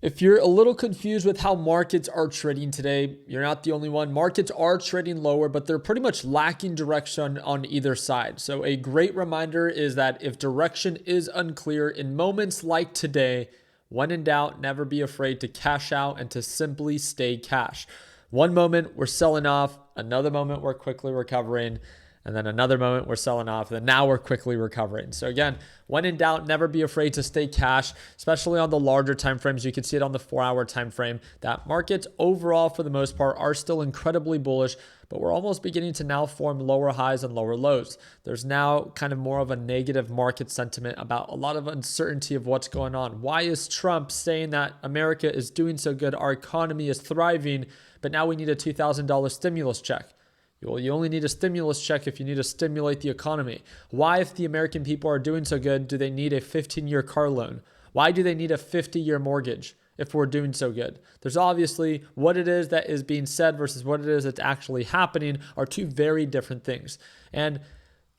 If you're a little confused with how markets are trading today, you're not the only one. Markets are trading lower, but they're pretty much lacking direction on either side. So a great reminder is that if direction is unclear in moments like today, when in doubt, never be afraid to cash out and to simply stay cash. One moment we're selling off, another moment we're quickly recovering, and then another moment we're selling off, and then now we're quickly recovering. So again, when in doubt, never be afraid to stay cash, especially on the larger time frames. You can see it on the 4-hour time frame that markets overall, for the most part, are still incredibly bullish, but we're almost beginning to now form lower highs and lower lows. There's now kind of more of a negative market sentiment about a lot of uncertainty of what's going on. Why is Trump saying that America is doing so good, our economy is thriving, but now we need a $2,000 stimulus check? Well, you only need a stimulus check if you need to stimulate the economy. Why, if the American people are doing so good, do they need a 15-year car loan? Why do they need a 50-year mortgage if we're doing so good? There's obviously what it is that is being said versus what it is that's actually happening are two very different things. And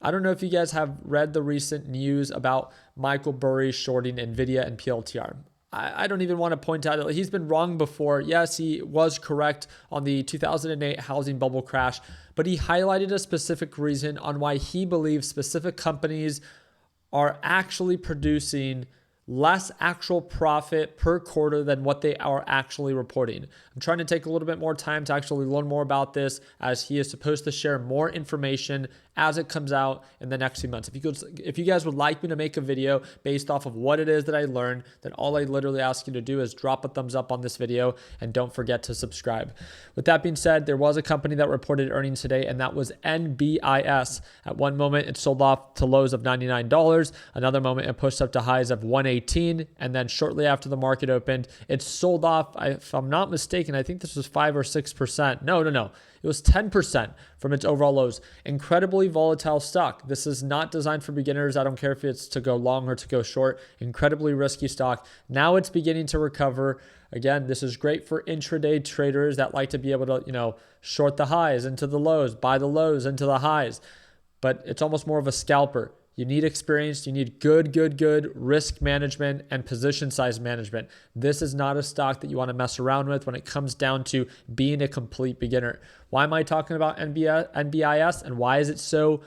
I don't know if you guys have read the recent news about Michael Burry shorting NVIDIA and PLTR. I don't even want to point out that he's been wrong before. Yes, he was correct on the 2008 housing bubble crash, but he highlighted a specific reason on why he believes specific companies are actually producing less actual profit per quarter than what they are actually reporting. I'm trying to take a little bit more time to actually learn more about this, as he is supposed to share more information as it comes out in the next few months. If you guys would like me to make a video based off of what it is that I learned, then all I literally ask you to do is drop a thumbs up on this video and don't forget to subscribe. With that being said, there was a company that reported earnings today, and that was NBIS. At one moment, it sold off to lows of $99. Another moment, it pushed up to highs of $118. And then shortly after the market opened, it sold off, if I'm not mistaken, I think this was 5 or 6%. No. It was 10% from its overall lows. Incredibly volatile stock. This is not designed for beginners. I don't care if it's to go long or to go short. Incredibly risky stock. Now it's beginning to recover. Again, this is great for intraday traders that like to be able to, short the highs into the lows, buy the lows into the highs. But it's almost more of a scalper. You need experience. You need good risk management and position size management. This is not a stock that you want to mess around with when it comes down to being a complete beginner. Why am I talking about NBIS and why is it so,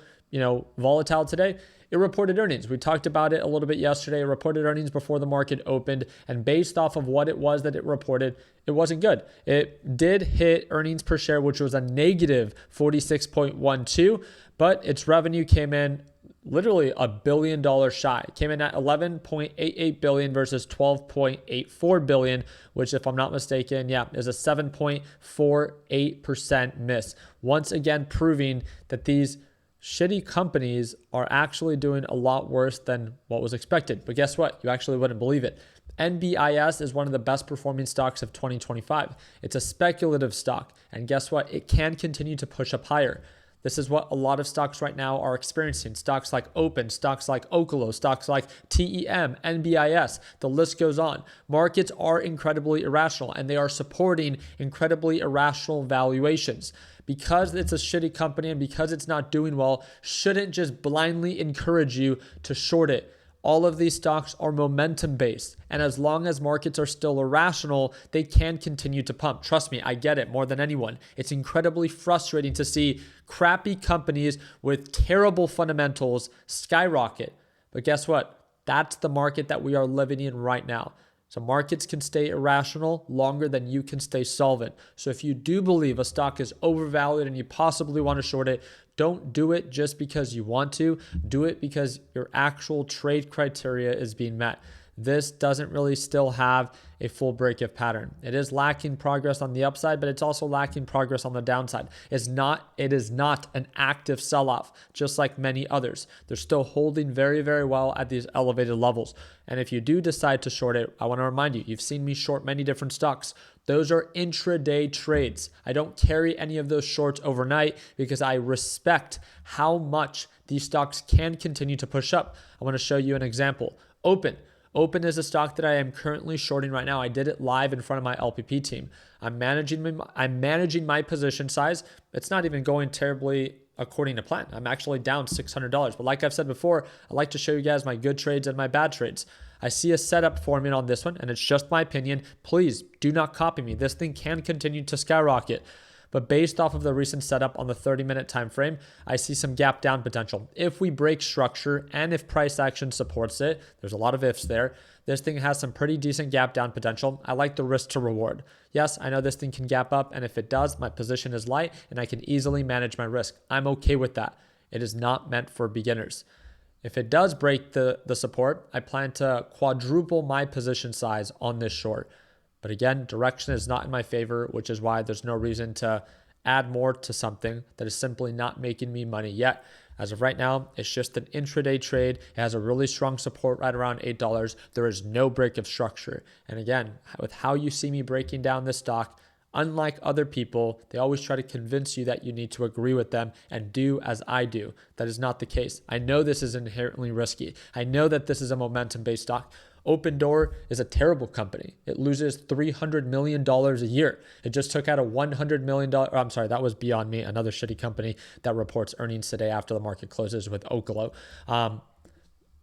volatile today? It reported earnings. We talked about it a little bit yesterday. It reported earnings before the market opened, and based off of what it was that it reported, it wasn't good. It did hit earnings per share, which was a negative 46.12, but its revenue came in literally $1 billion shy. It came in at 11.88 billion versus 12.84 billion, which, if I'm not mistaken, is a 7.48% miss. Once again, proving that these shitty companies are actually doing a lot worse than what was expected. But guess what? You actually wouldn't believe it. NBIS is one of the best performing stocks of 2025. It's a speculative stock. And guess what? It can continue to push up higher. This is what a lot of stocks right now are experiencing. Stocks like Open, stocks like Oklo, stocks like TEM, NBIS, the list goes on. Markets are incredibly irrational, and they are supporting incredibly irrational valuations. Because it's a shitty company and because it's not doing well, shouldn't just blindly encourage you to short it. All of these stocks are momentum based. And as long as markets are still irrational, they can continue to pump. Trust me, I get it more than anyone. It's incredibly frustrating to see crappy companies with terrible fundamentals skyrocket. But guess what? That's the market that we are living in right now. So markets can stay irrational longer than you can stay solvent. So if you do believe a stock is overvalued and you possibly want to short it, don't do it just because you want to. Do it because your actual trade criteria is being met. This doesn't really still have a full break-even pattern. It is lacking progress on the upside, but it's also lacking progress on the downside. It is not an active sell-off, just like many others. They're still holding very, very well at these elevated levels. And if you do decide to short it, I want to remind you, you've seen me short many different stocks. Those are intraday trades. I don't carry any of those shorts overnight because I respect how much these stocks can continue to push up. I want to show you an example. Open is a stock that I am currently shorting right now. I did it live in front of my LPP team. I'm managing my position size. It's not even going terribly according to plan. I'm actually down $600. But like I've said before, I like to show you guys my good trades and my bad trades. I see a setup forming on this one, and it's just my opinion. Please do not copy me. This thing can continue to skyrocket. But based off of the recent setup on the 30-minute time frame, I see some gap down potential. If we break structure and if price action supports it, there's a lot of ifs there. This thing has some pretty decent gap down potential. I like the risk to reward. Yes, I know this thing can gap up, and if it does, my position is light and I can easily manage my risk. I'm okay with that. It is not meant for beginners. If it does break the support, I plan to quadruple my position size on this short. But again, direction is not in my favor, which is why there's no reason to add more to something that is simply not making me money yet. As of right now, it's just an intraday trade. It has a really strong support right around $8. There is no break of structure. And again, with how you see me breaking down this stock, unlike other people, they always try to convince you that you need to agree with them and do as I do. That is not the case. I know this is inherently risky. I know that this is a momentum-based stock. Open Door is a terrible company. It loses $300 million a year. It just took out a $100 million, I'm sorry, that was Beyond Meat, another shitty company that reports earnings today after the market closes with Oklo.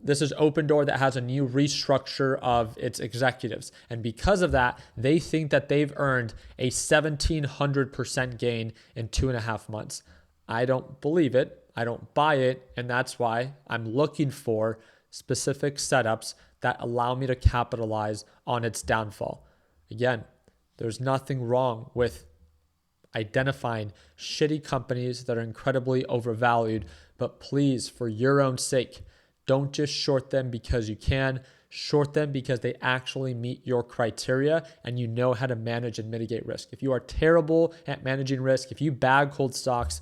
This is Open Door that has a new restructure of its executives. And because of that, they think that they've earned a 1,700% gain in 2.5 months. I don't believe it. I don't buy it. And that's why I'm looking for specific setups that allow me to capitalize on its downfall. Again, there's nothing wrong with identifying shitty companies that are incredibly overvalued, but please, for your own sake, don't just short them because you can. Short them because they actually meet your criteria and you know how to manage and mitigate risk. If you are terrible at managing risk, if you bag hold stocks,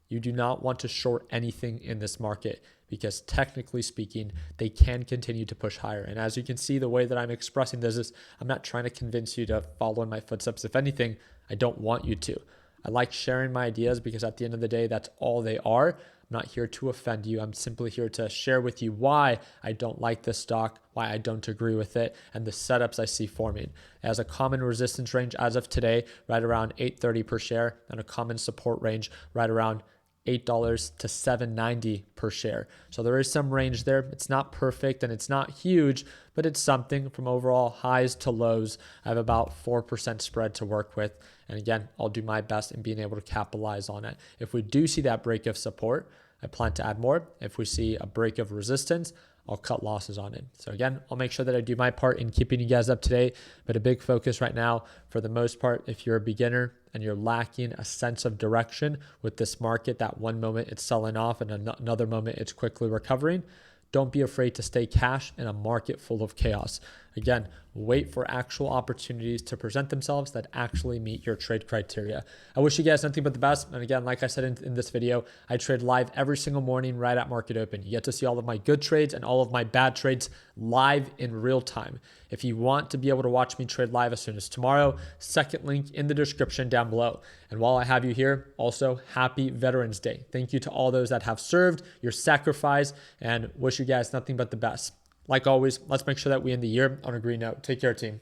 you do not want to short anything in this market because technically speaking, they can continue to push higher. And as you can see, the way that I'm expressing this is I'm not trying to convince you to follow in my footsteps. If anything, I don't want you to. I like sharing my ideas because at the end of the day, that's all they are. I'm not here to offend you. I'm simply here to share with you why I don't like this stock, why I don't agree with it, and the setups I see forming. It has a common resistance range as of today, right around $8.30 per share, and a common support range right around $8 to $7.90 per share. So there is some range there. It's not perfect and it's not huge, but it's something from overall highs to lows. I have about 4% spread to work with. And again, I'll do my best in being able to capitalize on it. If we do see that break of support, I plan to add more. If we see a break of resistance, I'll cut losses on it. So again, I'll make sure that I do my part in keeping you guys up to date, but a big focus right now, for the most part, if you're a beginner and you're lacking a sense of direction with this market, that one moment it's selling off and another moment it's quickly recovering, don't be afraid to stay cash in a market full of chaos. Again, wait for actual opportunities to present themselves that actually meet your trade criteria. I wish you guys nothing but the best. And again, like I said in this video, I trade live every single morning right at market open. You get to see all of my good trades and all of my bad trades live in real time. If you want to be able to watch me trade live as soon as tomorrow, second link in the description down below. And while I have you here, also happy Veterans Day. Thank you to all those that have served, your sacrifice, and wish you guys nothing but the best. Like always, let's make sure that we end the year on a green note. Take care, team.